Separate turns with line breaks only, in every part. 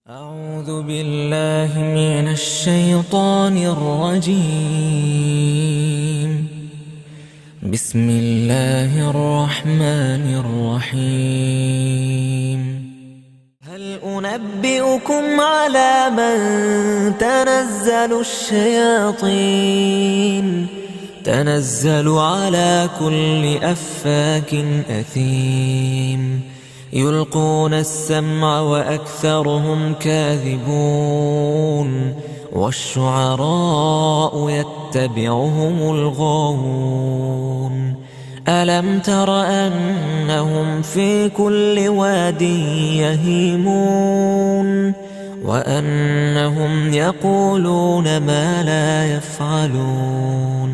أعوذ بالله من الشيطان الرجيم. بسم الله الرحمن الرحيم. هل أنبئكم على من تنزل الشياطين تنزل على كل أفاك أثيم يلقون السمع وأكثرهم كاذبون والشعراء يتبعهم الغاوون ألم تر أنهم في كل واد يهيمون وأنهم يقولون ما لا يفعلون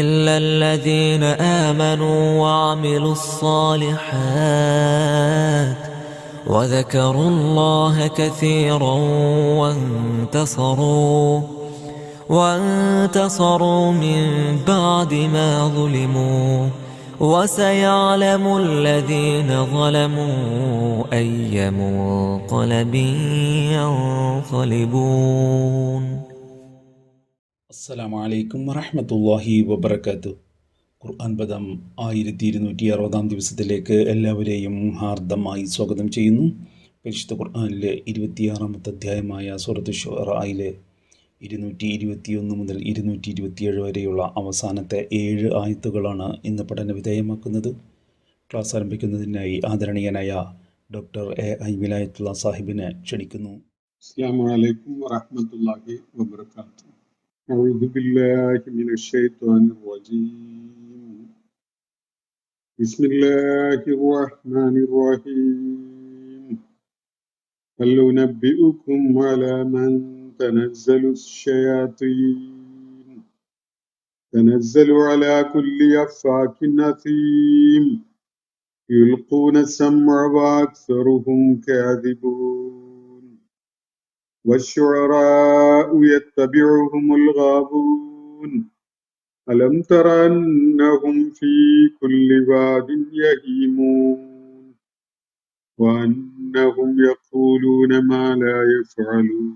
إلا الذين آمنوا وعملوا الصالحات وذكروا الله كثيرا وانتصروا من بعد ما ظلموا وسيعلم الذين ظلموا أي منقلب ينقلبون.
അസ്സലാമു അലൈക്കും വറഹ്മത്തുള്ളാഹി വബറകാതുഹു. ഖുർആൻ പദം 1260 ദിവസത്തിലേക്ക് എല്ലാവരെയും ഹാർദമായി സ്വാഗതം ചെയ്യുന്നു. പരിശുദ്ധ ഖുർആനിലെ 26-ാമത്തെ അധ്യായമായ സൂറത്തുൽ ശുഅറയിലെ 221 മുതൽ 227 വരെയുള്ള അവസാനത്തെ 7 ആയത്തുകളാണ് ഇന്ന് പഠന വിധേയമാക്കുന്നത്. ക്ലാസ് ആരംഭിക്കുന്നതിനായി ആദരണീയനായ ഡോക്ടർ എ വിലായത്തുള്ള സാഹിബിനെ ക്ഷണിക്കുന്നു.
അസ്സലാമു അലൈക്കും വറഹ്മത്തുള്ളാഹി വബറകാതുഹു. أعوذ بالله من الشيطان الرجيم. بسم الله الرحمن الرحيم. هل ننبئكم على من تنزل الشياطين تنزل على كل أفاك أثيم يلقون السمع وأكثرهم كاذبون والشعراء يتبعهم الغاوون ألم تر أنهم في كل واد يهيمون وأنهم يقولون ما لا يفعلون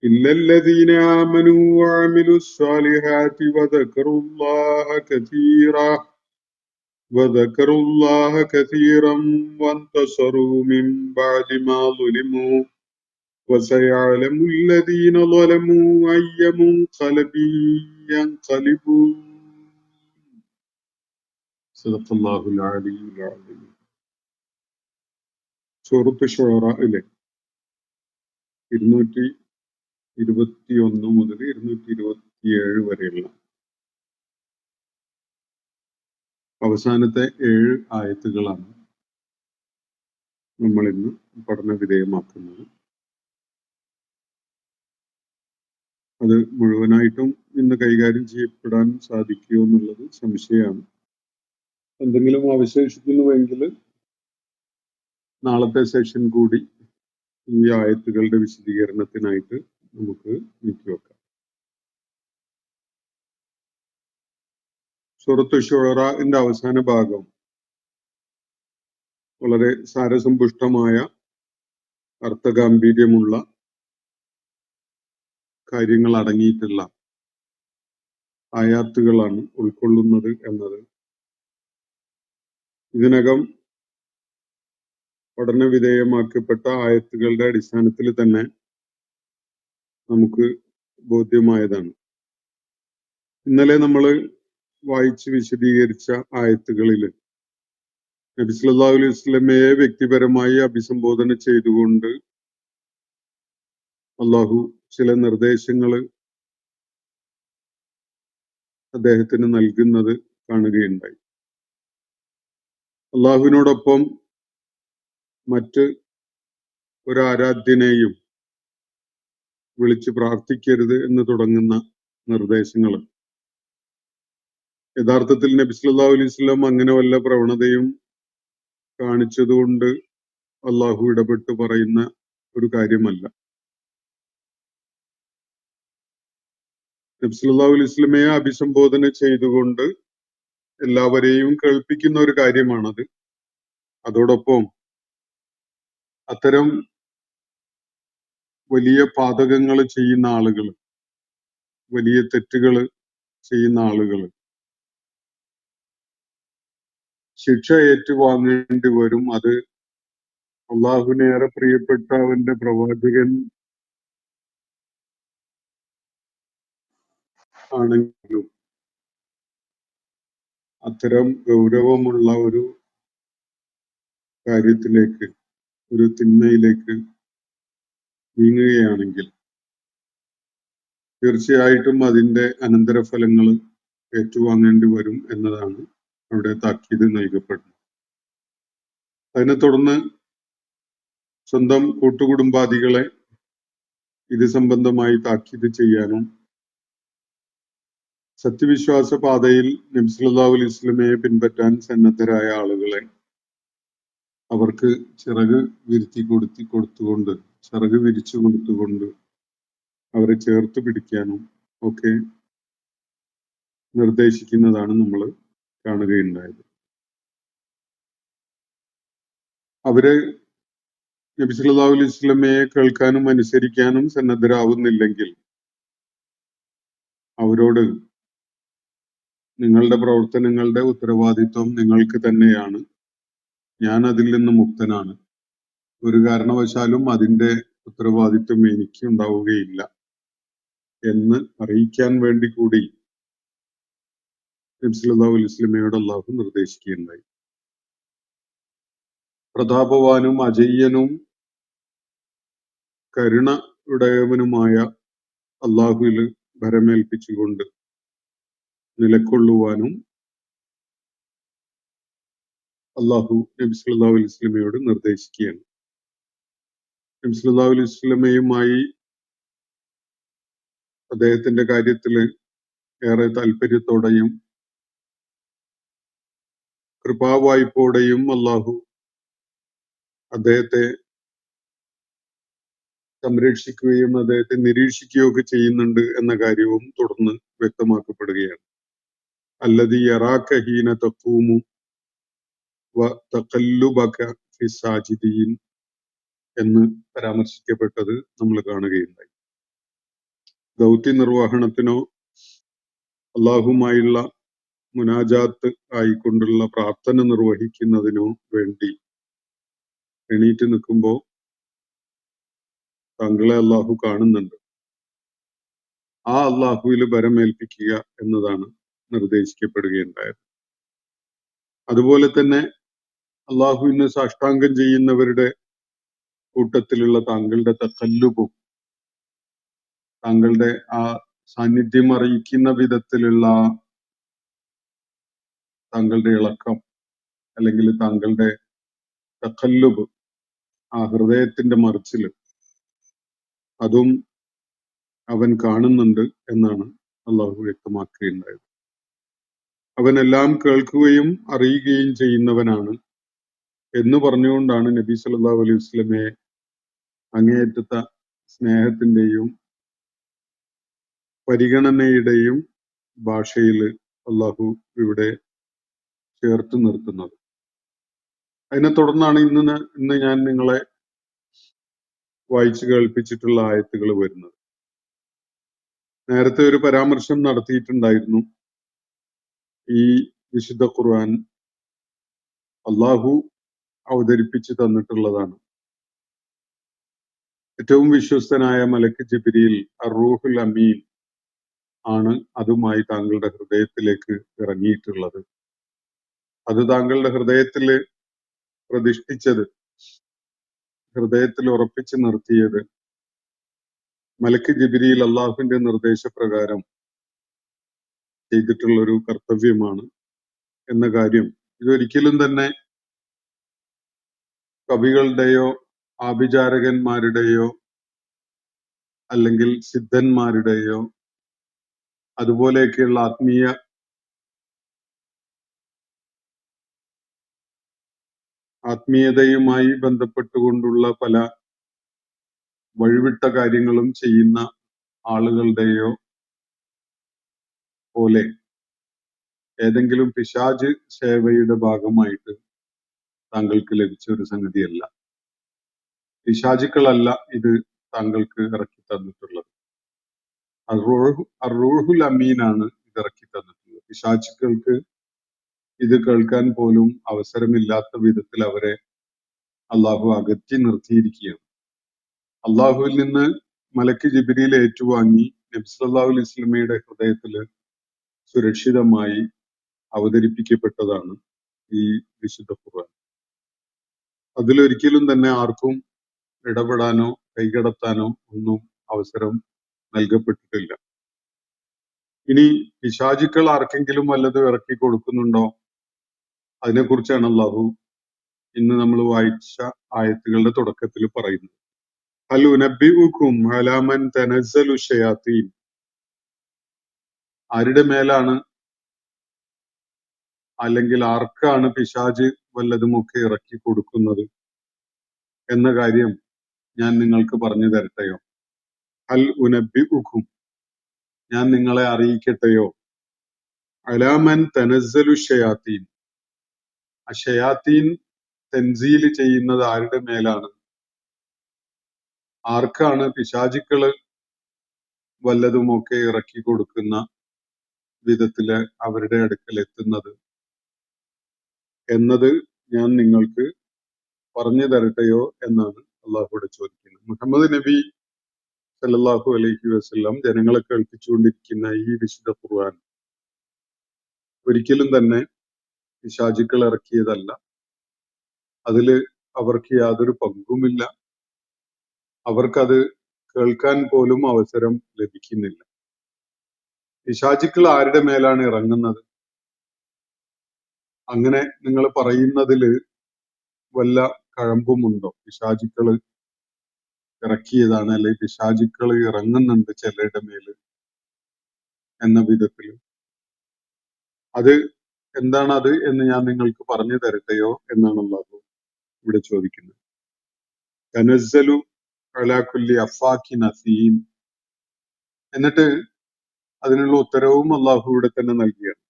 إلا الذين آمنوا وعملوا الصالحات وذكروا الله كثيرا وانتصروا من بعد ما ظلموا وسيعلم الذين ظلموا أي منقلب ينقلبون. صدق الله العلي العظيم. സൂറത്ത് ശുഅറയിലെ 221 മുതൽ 227 വരെയുള്ള അവസാനത്തെ 7 ആയത്തുകളാണ് നമ്മൾ ഇന്ന് പഠന വിധേയമാക്കുന്നത്. അത് മുഴുവനായിട്ടും ഇന്ന് കൈകാര്യം ചെയ്യപ്പെടാൻ സാധിക്കുമോ എന്നുള്ളത് സംശയമാണ്. എന്തെങ്കിലും അവശേഷിക്കുന്നുവെങ്കിൽ നാളത്തെ സെഷൻ കൂടി ഈ ആയത്തുകളുടെ വിശദീകരണത്തിനായിട്ട് നമുക്ക് നീക്കിവെക്കാം. സൂറത്ത് ശുഅറയുടെ അവസാന ഭാഗം വളരെ സാരസമ്പുഷ്ടമായ അർത്ഥഗാംഭീര്യമുള്ള കാര്യങ്ങൾ അടങ്ങിയിട്ടുള്ള ആയാത്തുകളാണ് ഉൾക്കൊള്ളുന്നത് എന്നത് ഇതിനകം പഠന വിധേയമാക്കപ്പെട്ട ആയത്തുകളുടെ അടിസ്ഥാനത്തിൽ തന്നെ നമുക്ക് ബോധ്യമായതാണ്. ഇന്നലെ നമ്മൾ വായിച്ച് വിശദീകരിച്ച ആയത്തുകളിൽ നബി സല്ലല്ലാഹു അലൈഹി വസല്ലമയെ വ്യക്തിപരമായി അഭിസംബോധന ചെയ്തുകൊണ്ട് അള്ളാഹു ചില നിർദ്ദേശങ്ങൾ അദ്ദേഹത്തിന് നൽകുന്നത് കാണുകയുണ്ടായി. അള്ളാഹുവിനോടൊപ്പം മറ്റ് ഒരു ആരാധ്യനെയും വിളിച്ച് പ്രാർത്ഥിക്കരുത് എന്ന് തുടങ്ങുന്ന നിർദ്ദേശങ്ങൾ യഥാർത്ഥത്തിൽ നബി സല്ലല്ലാഹു അലൈഹി വസല്ലം അങ്ങനെ വല്ല പ്രവണതയും കാണിച്ചതുകൊണ്ട് അള്ളാഹു ഇടപെട്ട് പറയുന്ന ഒരു കാര്യമല്ല. നബി സല്ലല്ലാഹു അലൈഹി വസല്ലമയെ അഭിസംബോധന ചെയ്തുകൊണ്ട് എല്ലാവരെയും കേൾപ്പിക്കുന്ന ഒരു കാര്യമാണത്. അതോടൊപ്പം അത്തരം വലിയ പാതകങ്ങൾ ചെയ്യുന്ന ആളുകൾ, വലിയ തെറ്റുകൾ ചെയ്യുന്ന ആളുകൾ ശിക്ഷ ഏറ്റുവാങ്ങേണ്ടി വരും. അത് അള്ളാഹുവിന് ഏറെ പ്രിയപ്പെട്ട അവന്റെ പ്രവാചകൻ ആണെങ്കിലും അത്തരം ഗൗരവമുള്ള ഒരു കാര്യത്തിലേക്ക്, ഒരു തിന്മയിലേക്ക് നീങ്ങുകയാണെങ്കിൽ തീർച്ചയായിട്ടും അതിന്റെ അനന്തരഫലങ്ങൾ ഏറ്റുവാങ്ങേണ്ടി വരും എന്നതാണ് അവിടെ താക്കീത് നൽകപ്പെടുന്നത്. അതിനെ തുടർന്ന് സ്വന്തം കൂട്ടുകുടുംബാദികളെ ഇത് സംബന്ധമായി താക്കീത് ചെയ്യാനും സത്യവിശ്വാസ പാതയിൽ നബി സല്ലല്ലാഹു അലൈഹി വസല്ലമയെ പിൻപറ്റാൻ സന്നദ്ധരായ ആളുകളെ അവർക്ക് ചിറക് വിരിച്ചു കൊടുത്തുകൊണ്ട് അവരെ ചേർത്ത് പിടിക്കാനും ഒക്കെ നിർദ്ദേശിക്കുന്നതാണ് നമ്മൾ കാണുകയുണ്ടായത്. അവര് നബി സല്ലല്ലാഹു അലൈഹി വസല്ലമയെ കേൾക്കാനും അനുസരിക്കാനും സന്നദ്ധരാവുന്നില്ലെങ്കിൽ അവരോട് നിങ്ങളുടെ പ്രവർത്തനങ്ങളുടെ ഉത്തരവാദിത്വം നിങ്ങൾക്ക് തന്നെയാണ്, ഞാൻ അതിൽ നിന്ന് മുക്തനാണ്, ഒരു കാരണവശാലും അതിന്റെ ഉത്തരവാദിത്വം എനിക്ക് ഉണ്ടാവുകയില്ല എന്ന് അറിയിക്കാൻ വേണ്ടി കൂടി നബി സല്ലല്ലാഹു അലൈഹി വസല്ലമയോട് അല്ലാഹു നിർദ്ദേശിക്കുകയുണ്ടായി. പ്രതാപവാനും അജയ്യനും കരുണയുടയവനുമായ അല്ലാഹുവിൽ ഭരമേൽപ്പിച്ചുകൊണ്ട് നിലകൊള്ളുവാനും അല്ലാഹു നബി സല്ലല്ലാഹു അലൈഹി വസല്ലമയോട് നിർദ്ദേശിക്കുകയാണ്. നബി സല്ലല്ലാഹു അലൈഹി വസല്ലമയുമായി അദ്ദേഹത്തിന്റെ കാര്യത്തിൽ ഏറെ താല്പര്യത്തോടെയും കൃപാവായ്പോടെയും അല്ലാഹു അദ്ദേഹത്തെ സംരക്ഷിക്കുകയും അദ്ദേഹത്തെ നിരീക്ഷിക്കുകയൊക്കെ ചെയ്യുന്നുണ്ട് എന്ന കാര്യവും തുടർന്ന് വ്യക്തമാക്കപ്പെടുകയാണ്. അല്ലദീ യറാക ഹീന തഖൂമു വ തഖല്ലുബക ഫി സാജിദീൻ എന്ന് പരാമർശിക്കപ്പെട്ടത് നമ്മൾ കാണുകയുണ്ടായി. ദൗത്യ നിർവഹണത്തിനോ അല്ലാഹുമായുള്ള മുനാജാത്ത് ആയിക്കൊണ്ടുള്ള പ്രാർത്ഥന നിർവഹിക്കുന്നതിനോ വേണ്ടി എണീറ്റ് നിൽക്കുമ്പോൾ താങ്കളെ അല്ലാഹു കാണുന്നുണ്ട്, ആ അല്ലാഹുവിൽ ഭരമേൽപ്പിക്കുക എന്നതാണ് നിർദ്ദേശിക്കപ്പെടുകയുണ്ടായത്. അതുപോലെ തന്നെ അല്ലാഹുവിന് സാഷ്ടാംഗം ചെയ്യുന്നവരുടെ കൂട്ടത്തിലുള്ള താങ്കളുടെ തഖല്ലുബും താങ്കളുടെ ആ സാന്നിധ്യം അറിയിക്കുന്ന വിധത്തിലുള്ള താങ്കളുടെ ഇളക്കം, അല്ലെങ്കിൽ താങ്കളുടെ തഖല്ലുബ്, ആ ഹൃദയത്തിന്റെ മറിച്ചില്, അതും അവൻ കാണുന്നുണ്ട് എന്നാണ് അല്ലാഹു വ്യക്തമാക്കുകയുണ്ടായത്. അവനെല്ലാം കേൾക്കുകയും അറിയുകയും ചെയ്യുന്നവനാണ് എന്ന് പറഞ്ഞുകൊണ്ടാണ് നബി സല്ലല്ലാഹു അലൈഹി വസല്ലമയെ അങ്ങേയറ്റത്തെ സ്നേഹത്തിന്റെയും പരിഗണനയുടെയും ഭാഷയിൽ അല്ലാഹു ഇവിടെ ചേർത്ത് നിർത്തുന്നത്. അതിനെ തുടർന്നാണ് ഇന്ന് ഞാൻ നിങ്ങളെ വായിച്ചു കേൾപ്പിച്ചിട്ടുള്ള ആയത്തുകൾ വരുന്നത്. നേരത്തെ ഒരു പരാമർശം നടത്തിയിട്ടുണ്ടായിരുന്നു. ഈ വിശുദ്ധ ഖുർആൻ അല്ലാഹു അവതരിപ്പിച്ചു തന്നിട്ടുള്ളതാണ്. ഏറ്റവും വിശ്വസ്തനായ മലക്ക് ജിബ്രീൽ അർ-റൂഹുൽ അമീൻ ആണ് അതുമായി താങ്കളുടെ ഹൃദയത്തിലേക്ക് ഇറങ്ങിയിട്ടുള്ളത്. അത് താങ്കളുടെ ഹൃദയത്തിൽ പ്രതിഷ്ഠിച്ചത്, ഹൃദയത്തിൽ ഉറപ്പിച്ചു നിർത്തിയത് മലക്ക് ജിബ്രീൽ അല്ലാഹുവിന്റെ നിർദ്ദേശപ്രകാരം ചെയ്തിട്ടുള്ള ഒരു കർത്തവ്യമാണ് എന്ന കാര്യം ഇതൊരിക്കലും തന്നെ കവികളുടെയോ ആഭിചാരകന്മാരുടെയോ അല്ലെങ്കിൽ സിദ്ധന്മാരുടെയോ അതുപോലെയൊക്കെയുള്ള ആത്മീയതയുമായി ബന്ധപ്പെട്ടുകൊണ്ടുള്ള പല വഴിവിട്ട കാര്യങ്ങളും ചെയ്യുന്ന ആളുകളുടെയോ പോലെ ഏതെങ്കിലും പിശാച് സേവയുടെ ഭാഗമായിട്ട് താങ്കൾക്ക് ലഭിച്ച ഒരു സംഗതിയല്ല. പിശാചുക്കളല്ല ഇത് താങ്കൾക്ക് ഇറക്കി തന്നിട്ടുള്ളത്. അറൂഹുൽ അമീനാണ് ഇത് ഇറക്കി തന്നിട്ടുള്ളത്. പിശാചുക്കൾക്ക് ഇത് കേൾക്കാൻ പോലും അവസരമില്ലാത്ത വിധത്തിൽ അവരെ അള്ളാഹു അകറ്റി നിർത്തിയിരിക്കുകയാണ്. അള്ളാഹുവിൽ നിന്ന് മലക്ക് ജിബ്രീൽ ഏറ്റുവാങ്ങി നബി സല്ലല്ലാഹു അലൈഹി വസല്ലമയുടെ ഹൃദയത്തിൽ സുരക്ഷിതമായി അവതരിപ്പിക്കപ്പെട്ടതാണ് ഈ വിശുദ്ധ ഖുർആൻ. അതിലൊരിക്കലും തന്നെ ആർക്കും ഇടപെടാനോ കൈകടത്താനോ ഒന്നും അവസരം നൽകപ്പെട്ടിട്ടില്ല. ഇനി പിശാചുക്കൾ ആർക്കെങ്കിലും വല്ലതും ഇറക്കി കൊടുക്കുന്നുണ്ടോ? അതിനെക്കുറിച്ചാണ് അള്ളാഹു ഇന്ന് നമ്മൾ വായിച്ച ആയത്തുകളുടെ തുടക്കത്തിൽ പറയുന്നത്. ഹൽ ഉനബ്ബിഉകും അലാ മൻ തനസ്സലു ശയാത്തീൻ. ആരുടെ മേലാണ് അല്ലെങ്കിൽ ആർക്കാണ് പിശാച് വല്ലതുമൊക്കെ ഇറക്കി കൊടുക്കുന്നത് എന്ന കാര്യം ഞാൻ നിങ്ങൾക്ക് പറഞ്ഞു തരട്ടെയോ? ഹൽ ഉനബ്ബിഉകും, ഞാൻ നിങ്ങളെ അറിയിക്കട്ടെയോ? അലാ മൻ തനസ്സലു ശയാത്തീൻ, ആ ശയാത്തീൻ തൻസീൽ ചെയ്യുന്നത് ആരുടെ മേലാണ്? ആർക്കാണ് പിശാചുക്കള് വല്ലതുമൊക്കെ ഇറക്കി കൊടുക്കുന്ന വിധത്തില് അവരുടെ അടുക്കൽ എത്തുന്നത് എന്നത് ഞാൻ നിങ്ങൾക്ക് പറഞ്ഞു തരട്ടെയോ എന്നാണ് അള്ളാഹുവിടെ ചോദിക്കുന്നത്. മുഹമ്മദ് നബി സല്ലല്ലാഹു അലൈഹി വസല്ലം ജനങ്ങളെ കേൾപ്പിച്ചുകൊണ്ടിരിക്കുന്ന ഈ വിശുദ്ധ ഖുർആൻ ഒരിക്കലും തന്നെ പിശാചുക്കൾ ഇറക്കിയതല്ല. അതില് അവർക്ക് യാതൊരു പങ്കുമില്ല. അവർക്കത് കേൾക്കാൻ പോലും അവസരം ലഭിക്കുന്നില്ല. പിശാചുക്കൾ ആരുടെ മേലാണ് ഇറങ്ങുന്നത്? അങ്ങനെ നിങ്ങൾ പറയുന്നതില് വല്ല കഴമ്പുമുണ്ടോ? പിശാചുക്കള് ഇറക്കിയതാണ്, അല്ലെങ്കിൽ പിശാചുക്കള് ഇറങ്ങുന്നുണ്ട് ചിലരുടെ മേല് എന്ന വിധത്തിൽ. അത് എന്താണ് അത് എന്ന് ഞാൻ നിങ്ങൾക്ക് പറഞ്ഞു തരട്ടെയോ എന്നാണ് അല്ലാഹു ഇവിടെ ചോദിക്കുന്നത്. തനസ്സലു അലാ കുല്ലി അഫാക്കിൻ അസീം. എന്നിട്ട് അതിനുള്ള ഉത്തരവും അല്ലാഹു ഇവിടെ തന്നെ നൽകിയാണ്.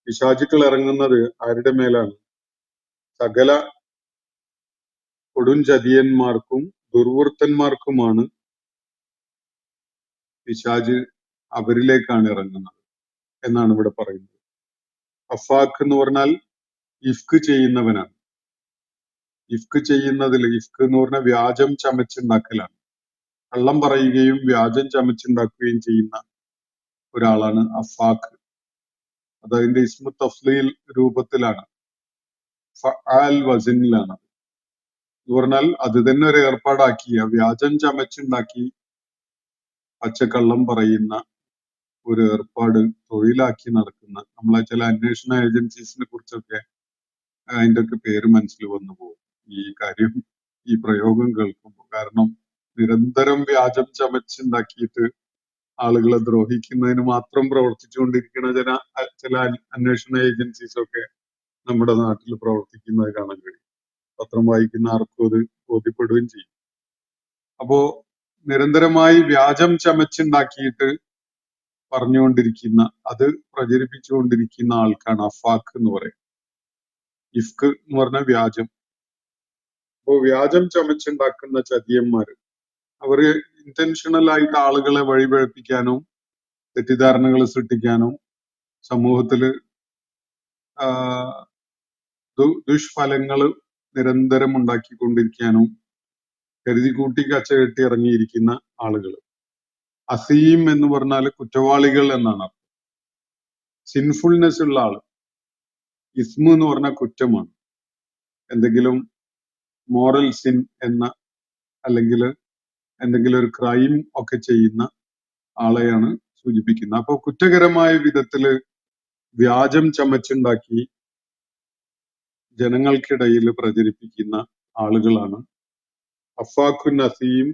പിശാചുക്കൾ ഇറങ്ങുന്നത് ആരുടെ മേലാണ്? സകല കൊടുംചതിയന്മാർക്കും ദുർവൃത്തന്മാർക്കുമാണ് പിശാച് അവരിലേക്കാണ് ഇറങ്ങുന്നത് എന്നാണ് ഇവിടെ പറയുന്നത്. അഫാഖ് എന്ന് പറഞ്ഞാൽ ഇഫ്ക് ചെയ്യുന്നവനാണ്. ഇഫ്ക് ചെയ്യുന്നതിൽ, ഇഫ്ക് എന്ന് പറഞ്ഞാൽ വ്യാജം ചമച്ചുണ്ടാക്കലാണ്. കള്ളം പറയുകയും വ്യാജം ചമച്ചുണ്ടാക്കുകയും ചെയ്യുന്ന ഒരാളാണ് അഫാഖ്. അത് അതിന്റെ ഇസ്മു തഫ്ലീൽ രൂപത്തിലാണ്, ഫഅൽ വസിനിലാണ്. എന്ന് പറഞ്ഞാൽ അത് തന്നെ ഒരു ഏർപ്പാടാക്കിയ, വ്യാജം ചമച്ചുണ്ടാക്കി പച്ചക്കള്ളം പറയുന്ന ഒരു ഏർപ്പാട് തൊഴിലാക്കി നടക്കുന്ന, നമ്മളെ ചില അന്വേഷണ ഏജൻസീസിനെ കുറിച്ചൊക്കെ അതിന്റെ ഒക്കെ പേര് മനസ്സിൽ വന്നു പോകും ഈ കാര്യം, ഈ പ്രയോഗം കേൾക്കുമ്പോൾ. കാരണം നിരന്തരം വ്യാജം ചമച്ചുണ്ടാക്കിയിട്ട് ആളുകളെ ദ്രോഹിക്കുന്നതിന് മാത്രം പ്രവർത്തിച്ചുകൊണ്ടിരിക്കുന്ന ചില അന്വേഷണ ഏജൻസീസ് ഒക്കെ നമ്മുടെ നാട്ടിൽ പ്രവർത്തിക്കുന്നത് കാണാൻ കഴിയും. പത്രം വായിക്കുന്ന ആർക്കും അത് ബോധ്യപ്പെടുകയും ചെയ്യും. അപ്പോ നിരന്തരമായി വ്യാജം ചമച്ചുണ്ടാക്കിയിട്ട് പറഞ്ഞുകൊണ്ടിരിക്കുന്ന, അത് പ്രചരിപ്പിച്ചുകൊണ്ടിരിക്കുന്ന ആൾക്കാണ് അഫാഖ് എന്ന് പറയുന്നത്. ഇഫ്ക് എന്ന് പറഞ്ഞ വ്യാജം. അപ്പോ വ്യാജം ചമച്ചുണ്ടാക്കുന്ന ചതിയന്മാര് അവര് ഇന്റൻഷണൽ ആയിട്ട് ആളുകളെ വഴിപഴപ്പിക്കാനും തെറ്റിദ്ധാരണകൾ സൃഷ്ടിക്കാനും സമൂഹത്തില് ദുഷ്ഫലങ്ങൾ നിരന്തരം ഉണ്ടാക്കിക്കൊണ്ടിരിക്കാനും കരുതിക്കൂട്ടി കച്ചകെട്ടി ഇറങ്ങിയിരിക്കുന്ന ആളുകൾ. അസീം എന്ന് പറഞ്ഞാൽ കുറ്റവാളികൾ എന്നാണ് അർത്ഥം. സിൻഫുൾനെസ് ഉള്ള ആള്. ഇസ്മു എന്ന് പറഞ്ഞാൽ കുറ്റമാണ്. എന്തെങ്കിലും മോറൽ സിൻ എന്ന, അല്ലെങ്കിൽ എന്തെങ്കിലും ഒരു ക്രൈം ഒക്കെ ചെയ്യുന്ന ആളെയാണ് സൂചിപ്പിക്കുന്നത്. അപ്പൊ കുറ്റകരമായ വിധത്തില് വ്യാജം ചമച്ചുണ്ടാക്കി ജനങ്ങൾക്കിടയിൽ പ്രചരിപ്പിക്കുന്ന ആളുകളാണ് അഫാഖുൻ അസീം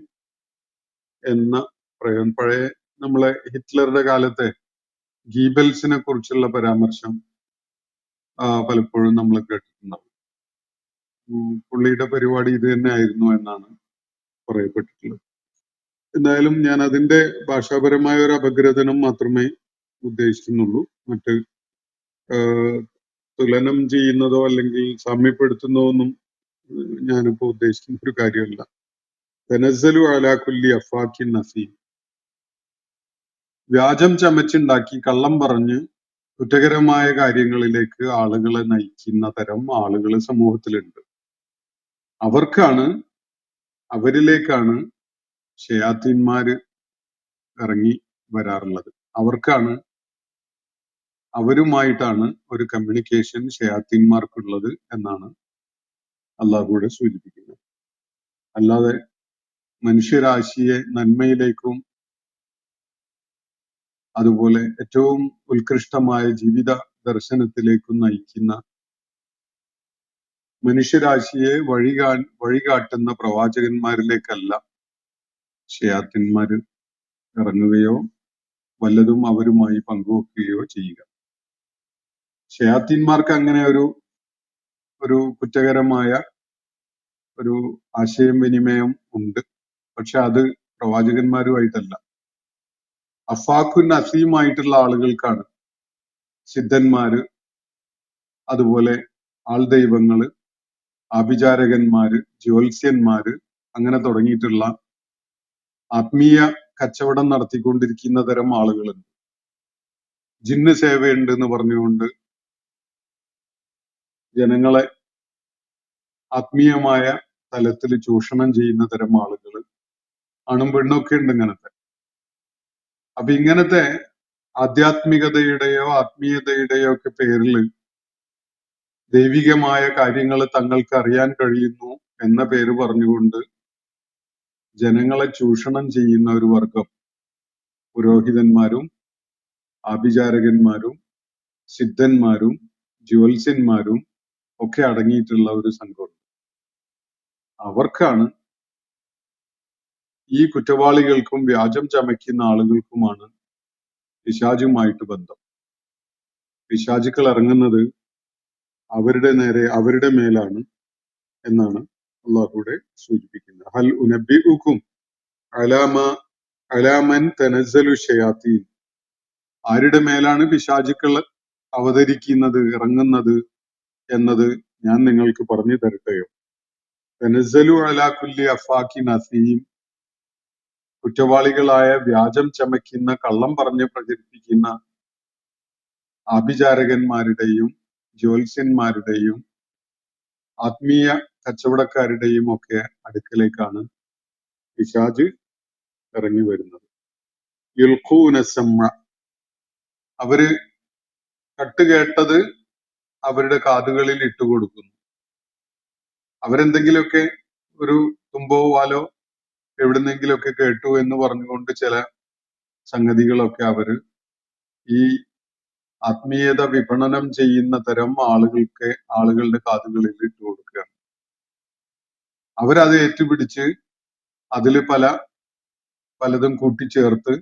എന്ന പ്രയോഗം. പഴയ നമ്മളെ ഹിറ്റ്ലറുടെ കാലത്തെ ഗീബൽസിനെ കുറിച്ചുള്ള പരാമർശം പലപ്പോഴും നമ്മൾ കേട്ടിട്ടുണ്ടാവും. പുള്ളിയുടെ പരിപാടി ഇത് തന്നെ ആയിരുന്നു എന്നാണ് പറയപ്പെട്ടിട്ടുള്ളത്. എന്തായാലും ഞാൻ അതിന്റെ ഭാഷാപരമായ ഒരു അപഗ്രഥനം മാത്രമേ ഉദ്ദേശിക്കുന്നുള്ളൂ. മറ്റ് തുലനം ചെയ്യുന്നതോ അല്ലെങ്കിൽ സാമ്യപ്പെടുത്തുന്നതോ ഒന്നും ഞാനിപ്പോ ഉദ്ദേശിക്കുന്ന ഒരു കാര്യമല്ല. തനസ്സലു അലാ കുല്ലി അഫാക്കിൻ നസീം. വ്യാജം ചമച്ചുണ്ടാക്കി കള്ളം പറഞ്ഞ് കുറ്റകരമായ കാര്യങ്ങളിലേക്ക് ആളുകളെ നയിക്കുന്ന തരം ആളുകൾ സമൂഹത്തിലുണ്ട്. അവരിലേക്കാണ് ശയാത്തീന്മാര് ഇറങ്ങി വരാറുള്ളത്. അവരുമായിട്ടാണ് ഒരു കമ്മ്യൂണിക്കേഷൻ ശയാത്തീന്മാർക്കുള്ളത് എന്നാണ് അള്ളാഹുവിടെ സൂചിപ്പിക്കുന്നത്. അല്ലാതെ മനുഷ്യരാശിയെ നന്മയിലേക്കും അതുപോലെ ഏറ്റവും ഉത്കൃഷ്ടമായ ജീവിത ദർശനത്തിലേക്കും നയിക്കുന്ന, മനുഷ്യരാശിയെ വഴികാട്ടുന്ന പ്രവാചകന്മാരിലേക്കല്ല ശയാത്തീന്മാര് ഇറങ്ങുകയോ വല്ലതും അവരുമായി പങ്കുവെക്കുകയോ ചെയ്യുക. ശയാത്തീന്മാർക്ക് അങ്ങനെ ഒരു കുറ്റകരമായ ഒരു ആശയം വിനിമയം ഉണ്ട്. പക്ഷെ അത് പ്രവാചകന്മാരുമായിട്ടല്ല. അഫാഖുൻ അസീമായിട്ടുള്ള ആളുകൾക്കാണ് സിദ്ധന്മാര്, അതുപോലെ ആൾദൈവങ്ങള്, ആഭിചാരകന്മാര്, ജ്യോത്സ്യന്മാര്, അങ്ങനെ തുടങ്ങിയിട്ടുള്ള ആത്മീയ കച്ചവടം നടത്തിക്കൊണ്ടിരിക്കുന്ന തരം ആളുകളുണ്ട്. ജിന്ന് സേവയുണ്ട് എന്ന് പറഞ്ഞുകൊണ്ട് ജനങ്ങളെ ആത്മീയമായ തലത്തിൽ ചൂഷണം ചെയ്യുന്ന തരം ആളുകൾ, ആണും പെണ്ണൊക്കെ ഉണ്ട് ഇങ്ങനത്തെ. അപ്പൊ ഇങ്ങനത്തെ ആധ്യാത്മികതയുടെയോ ആത്മീയതയുടെയോ ഒക്കെ പേരിൽ ദൈവികമായ കാര്യങ്ങൾ തങ്ങൾക്ക് അറിയാൻ കഴിയുന്നു എന്ന പേര് പറഞ്ഞുകൊണ്ട് ജനങ്ങളെ ചൂഷണം ചെയ്യുന്ന ഒരു വർഗം പുരോഹിതന്മാരും ആഭിചാരകന്മാരും സിദ്ധന്മാരും ജ്യോത്സ്യന്മാരും ഒക്കെ അടങ്ങിയിട്ടുള്ള ഒരു സംഘം. അവർക്കാണ്, ഈ കുറ്റവാളികൾക്കും വ്യാജം ചമയ്ക്കുന്ന ആളുകൾക്കുമാണ് പിശാചുമായിട്ട് ബന്ധം. പിശാചുക്കൾ ഇറങ്ങുന്നത് അവരുടെ നേരെ, അവരുടെ മേലാണ് എന്നാണ് അള്ളാഹുവിടെ സൂചിപ്പിക്കുന്നത്. ഹൽ ഉനബ്ബിഉകും അലാമൻ തനസ്സലു ശയാത്തീൻ. ആരുടെ മേലാണ് പിശാചുക്കൾ അവതരിക്കുന്നത്, ഇറങ്ങുന്നത് എന്നത് ഞാൻ നിങ്ങൾക്ക് പറഞ്ഞു തരട്ടെയോ? തനസ്സലു അലാ കുല്ലി അഫാക്കിൻ അസീം. കുറ്റവാളികളായ, വ്യാജം ചമയ്ക്കുന്ന, കള്ളം പറഞ്ഞ് പ്രചരിപ്പിക്കുന്ന ആഭിചാരകന്മാരുടെയും ജ്യോത്സ്യന്മാരുടെയും ആത്മീയ കച്ചവടക്കാരുടെയും ഒക്കെ അടുക്കലേക്കാണ് പിശാച് ഇറങ്ങി വരുന്നത്. യുൽഖൂന സമഅ. അവര് കട്ടുകേട്ടത് അവരുടെ കാതുകളിൽ ഇട്ടുകൊടുക്കുന്നു. അവരെന്തെങ്കിലുമൊക്കെ ഒരു തുമ്പോ വാലോ എവിടുന്നെങ്കിലുമൊക്കെ കേട്ടു എന്ന് പറഞ്ഞുകൊണ്ട് ചില സംഗതികളൊക്കെ അവര് ഈ ആത്മീയത വിപണനം ചെയ്യുന്ന തരം ആളുകളുടെ കാതുകളിൽ ഇട്ടു കൊടുക്കുകയാണ്. അവരത് ഏറ്റുപിടിച്ച് അതിൽ പലതും കൂട്ടിച്ചേർത്ത്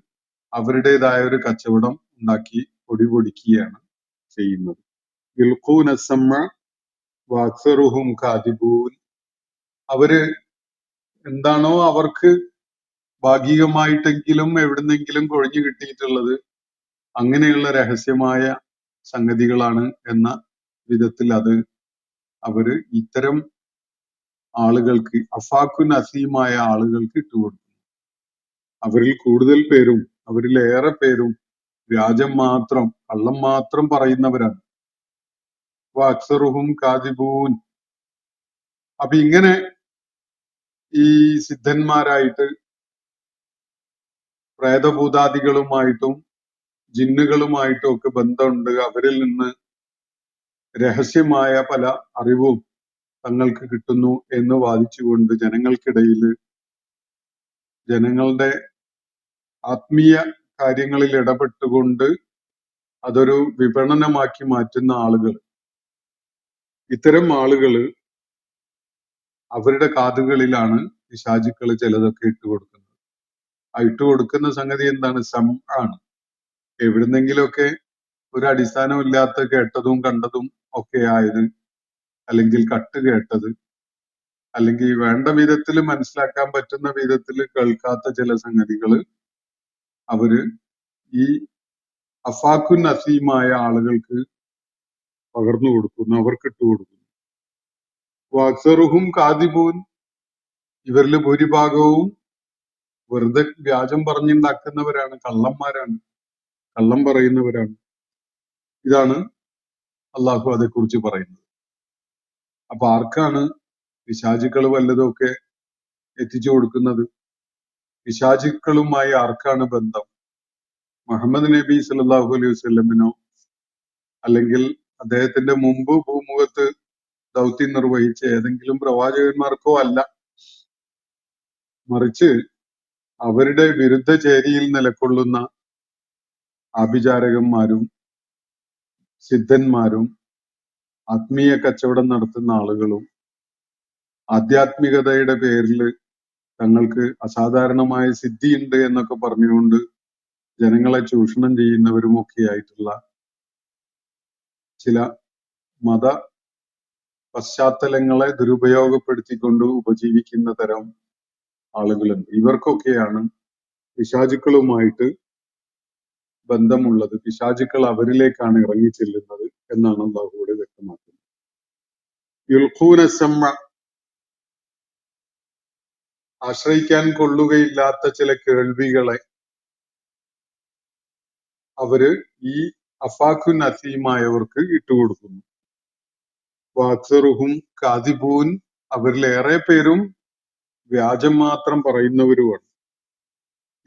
അവരുടേതായ ഒരു കച്ചവടം ഉണ്ടാക്കി പൊടിപൊടിക്കുകയാണ് ചെയ്യുന്നത്. യുൽഖൂന സമഅ വഅക്സറുഹും കാദിബൂൻ. അവര് എന്താണോ അവർക്ക് ഭാഗികമായിട്ടെങ്കിലും എവിടുന്നെങ്കിലും കൊഴിഞ്ഞു കിട്ടിയിട്ടുള്ളത്, അങ്ങനെയുള്ള രഹസ്യമായ സംഗതികളാണ് എന്ന വിധത്തിൽ അത് അവര് ഇത്തരം ആളുകൾക്ക്, അഫാഖുൻ അസീമായ ആളുകൾക്ക് ഇട്ടുകൊടുക്കുന്നു. അവരിൽ കൂടുതൽ പേരും, അവരിലേറെ പേരും വ്യാജം മാത്രം, കള്ളം മാത്രം പറയുന്നവരാണ്. അക്സറുഹും കാദിബൂൻ. അപ്പൊ ഇങ്ങനെ ഈ സിദ്ധന്മാരായിട്ട് പ്രേതഭൂതാദികളുമായിട്ടും ജിന്നുകളുമായിട്ടും ഒക്കെ ബന്ധമുണ്ട്, അവരിൽ നിന്ന് രഹസ്യമായ പല അറിവും തങ്ങൾക്ക് കിട്ടുന്നു എന്ന് വാദിച്ചുകൊണ്ട് ജനങ്ങൾക്കിടയിൽ, ജനങ്ങളുടെ ആത്മീയ കാര്യങ്ങളിൽ ഇടപെട്ടുകൊണ്ട് അതൊരു വിപണനമാക്കി മാറ്റുന്ന ആളുകൾ, ഇത്തരം ആളുകള് അവരുടെ കാതുകളിലാണ് പിശാചുക്കൾ ചിലതൊക്കെ ഇട്ടുകൊടുക്കുന്നത്. ആ ഇട്ടുകൊടുക്കുന്ന സംഗതി എന്താണ്? ആണ്. എവിടുന്നെങ്കിലുമൊക്കെ ഒരു അടിസ്ഥാനമില്ലാത്ത കേട്ടതും കണ്ടതും ഒക്കെ ആയത്, അല്ലെങ്കിൽ കട്ട് കേട്ടത്, അല്ലെങ്കിൽ വേണ്ട വിധത്തിൽ മനസ്സിലാക്കാൻ പറ്റുന്ന വിധത്തിൽ കേൾക്കാത്ത ചില സംഗതികള് അവര് ഈ അഫാഖുൻ അസീമായ ആളുകൾക്ക് പകർന്നു കൊടുക്കുന്നു, അവർക്ക് ഇട്ടുകൊടുക്കുന്നു. അക്സറുഹും കാദിബൂൻ. ഇവരിൽ ഭൂരിഭാഗവും വെറുതെ വ്യാജം പറഞ്ഞുണ്ടാക്കുന്നവരാണ്, കള്ളന്മാരാണ്, കള്ളം പറയുന്നവരാണ്. ഇതാണ് അള്ളാഹു അതേക്കുറിച്ച് പറയുന്നത്. അപ്പൊ ആർക്കാണ് പിശാചുക്കൾ വല്ലതുമൊക്കെ എത്തിച്ചു കൊടുക്കുന്നത്? പിശാചുക്കളുമായി ആർക്കാണ് ബന്ധം? മുഹമ്മദ് നബി സല്ലല്ലാഹു അലൈഹി വസല്ലമിനോ അല്ലെങ്കിൽ അദ്ദേഹത്തിന്റെ മുമ്പ് ഭൂമുഖത്ത് ദൗത്യം നിർവഹിച്ച ഏതെങ്കിലും പ്രവാചകന്മാർക്കോ അല്ല. മറിച്ച് അവരുടെ വിരുദ്ധ ചേരിയിൽ നിലകൊള്ളുന്ന ആഭിചാരകന്മാരും സിദ്ധന്മാരും ആത്മീയ കച്ചവടം നടത്തുന്ന ആളുകളും ആധ്യാത്മികതയുടെ പേരിൽ തങ്ങൾക്ക് അസാധാരണമായ സിദ്ധിയുണ്ട് എന്നൊക്കെ പറഞ്ഞുകൊണ്ട് ജനങ്ങളെ ചൂഷണം ചെയ്യുന്നവരുമൊക്കെ ആയിട്ടുള്ള ചില മത പശ്ചാത്തലങ്ങളെ ദുരുപയോഗപ്പെടുത്തിക്കൊണ്ട് ഉപജീവിക്കുന്ന തരം ആളുകളുണ്ട്. ഇവർക്കൊക്കെയാണ് പിശാചുക്കളുമായിട്ട് ബന്ധമുള്ളത്, പിശാചുക്കൾ അവരിലേക്കാണ് ഇറങ്ങി ചെല്ലുന്നത് എന്നാണ് അല്ലാഹു ഇവിടെ വ്യക്തമാക്കുന്നത്. യുൽഖൂന സമ്മ, ആശ്രയിക്കാൻ കൊള്ളുകയില്ലാത്ത ചില കേൾവികളെ അവര് ഈ അഫാഖുൻ അസീമായവർക്ക് ഇട്ടുകൊടുക്കുന്നു. വാക്സറുഹും കാദിബൂൻ, അവരിലേറെ പേരും വ്യാജം മാത്രം പറയുന്നവരുമാണ്.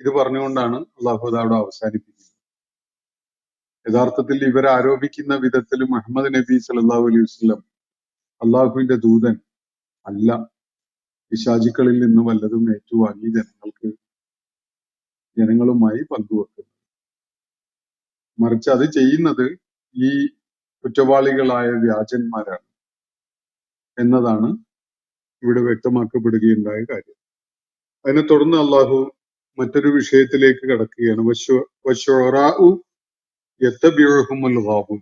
ഇത് പറഞ്ഞുകൊണ്ടാണ് അള്ളാഹു അവിടെ അവസാനിപ്പിക്കുന്നത്. യഥാർത്ഥത്തിൽ ഇവർ ആരോപിക്കുന്ന വിധത്തിൽ മുഹമ്മദ് നബി സല്ലല്ലാഹു അലൈഹി വസല്ലം അള്ളാഹുവിന്റെ ദൂതൻ അല്ല, പിശാചുക്കളിൽ നിന്ന് വല്ലതും ഏറ്റുവാങ്ങി ജനങ്ങളുമായി പങ്കുവെക്കുന്നത്. മറിച്ച് അത് ചെയ്യുന്നത് ഈ കുറ്റവാളികളായ വ്യാജന്മാരാണ് എന്നതാണ് ഇവിടെ വ്യക്തമാക്കപ്പെടുകയുണ്ടായ കാര്യം. അതിനെ തുടർന്ന് അള്ളാഹു മറ്റൊരു വിഷയത്തിലേക്ക് കടക്കുകയാണ്. വശുറാഉ യത്തബിഉഹുമുൽ ഗാബൂൻ.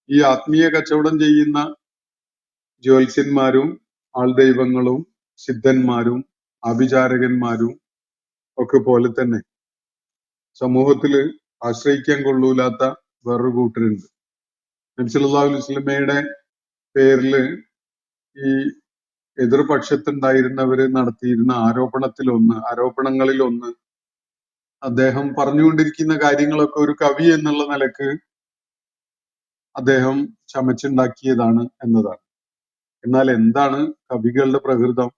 ഈ ആത്മീയ കച്ചവടം ചെയ്യുന്ന ജ്യോത്സ്യന്മാരും ആൾദൈവങ്ങളും സിദ്ധന്മാരും ആഭിചാരകന്മാരും ഒക്കെ പോലെ തന്നെ സമൂഹത്തില് ആശ്രയിക്കാൻ കൊള്ളൂലാത്ത വേറൊരു കൂട്ടരുണ്ട്. നബി സല്ലല്ലാഹു അലൈഹി വസല്ലമയുടെ പേരില് ഈ എതിർപക്ഷത്തുണ്ടായിരുന്നവര് നടത്തിയിരുന്ന ആരോപണങ്ങളിൽ ഒന്ന് അദ്ദേഹം പറഞ്ഞുകൊണ്ടിരിക്കുന്ന കാര്യങ്ങളൊക്കെ ഒരു കവി എന്നുള്ള നിലക്ക് അദ്ദേഹം ചമച്ചുണ്ടാക്കിയതാണ് എന്നതാണ്. എന്നാൽ എന്താണ് കവികളുടെ പ്രകൃതം?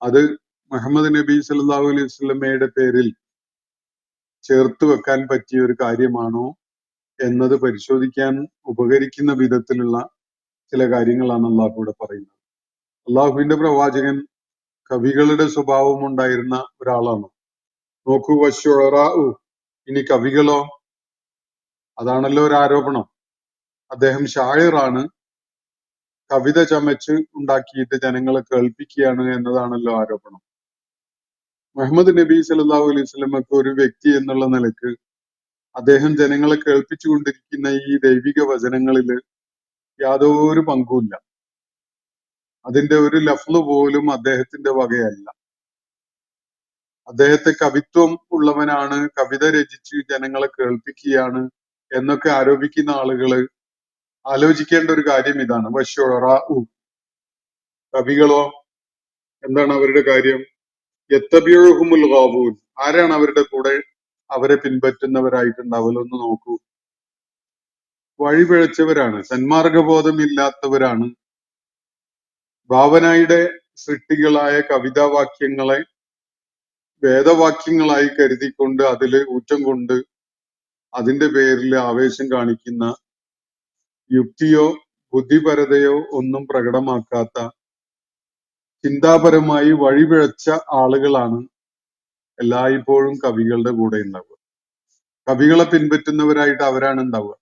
അത് മുഹമ്മദ് നബി സല്ലല്ലാഹു അലൈഹി വസല്ലമയുടെ പേരിൽ ചേർത്ത് വെക്കാൻ പറ്റിയ ഒരു കാര്യമാണോ എന്നത് പരിശോധിക്കാൻ ഉപകരിക്കുന്ന വിധത്തിലുള്ള ചില കാര്യങ്ങളാണ് അള്ളാഹു ഇവിടെ പറയുന്നത്. അള്ളാഹുവിന്റെ പ്രവാചകൻ കവികളുടെ സ്വഭാവം ഉണ്ടായിരുന്ന ഒരാളാണ്. നോക്കൂ, വശുറാഉ, ഇനി കവികളോ? അതാണല്ലോ ഒരു ആരോപണം. അദ്ദേഹം ഷായിറാണ്, കവിത ചമച്ച് ഉണ്ടാക്കിയിട്ട് ജനങ്ങളെ കേൾപ്പിക്കുകയാണ് എന്നതാണല്ലോ ആരോപണം. മുഹമ്മദ് നബി സല്ലല്ലാഹു അലൈഹി വസല്ലമക്ക് ഒരു വ്യക്തി എന്നുള്ള നിലക്ക് അദ്ദേഹം ജനങ്ങളെ കേൾപ്പിച്ചുകൊണ്ടിരിക്കുന്ന ഈ ദൈവിക വചനങ്ങളിൽ യാതൊരു പങ്കുമില്ല. അതിന്റെ ഒരു ലഫ്ള് പോലും അദ്ദേഹത്തിന്റെ വകയല്ല. അദ്ദേഹത്തെ കവിത്വം ഉള്ളവനാണ്, കവിത രചിച്ച് ജനങ്ങളെ കേൾപ്പിക്കുകയാണ് എന്നൊക്കെ ആരോപിക്കുന്ന ആളുകള് ആലോചിക്കേണ്ട ഒരു കാര്യം ഇതാണ്. വശുറാഉ, കവികളോ? എന്താണ് അവരുടെ കാര്യം? യത്തബിഉഹുമുൽ ഗാവൂൻ, ആരാണ് അവരുടെ കൂടെ അവരെ പിൻപറ്റുന്നവരായിട്ടുണ്ടാവലൊന്ന് നോക്കൂ. വഴിപിഴച്ചവരാണ്, സന്മാർഗബോധമില്ലാത്തവരാണ്. ഭാവനയുടെ സൃഷ്ടികളായ കവിതാവാക്യങ്ങളെ വേദവാക്യങ്ങളായി കരുതിക്കൊണ്ട് അതില് ഊറ്റം കൊണ്ട് അതിന്റെ പേരിൽ ആവേശം കാണിക്കുന്ന, യുക്തിയോ ബുദ്ധിപരതയോ ഒന്നും പ്രകടമാക്കാത്ത ചിന്താപരമായി വഴിപിഴച്ച ആളുകളാണ് എല്ലായ്പ്പോഴും കവികളുടെ കൂടെ ഉണ്ടാവുക. കവികളെ പിൻപറ്റുന്നവരായിട്ട് അവരാണ് ഉണ്ടാവുക.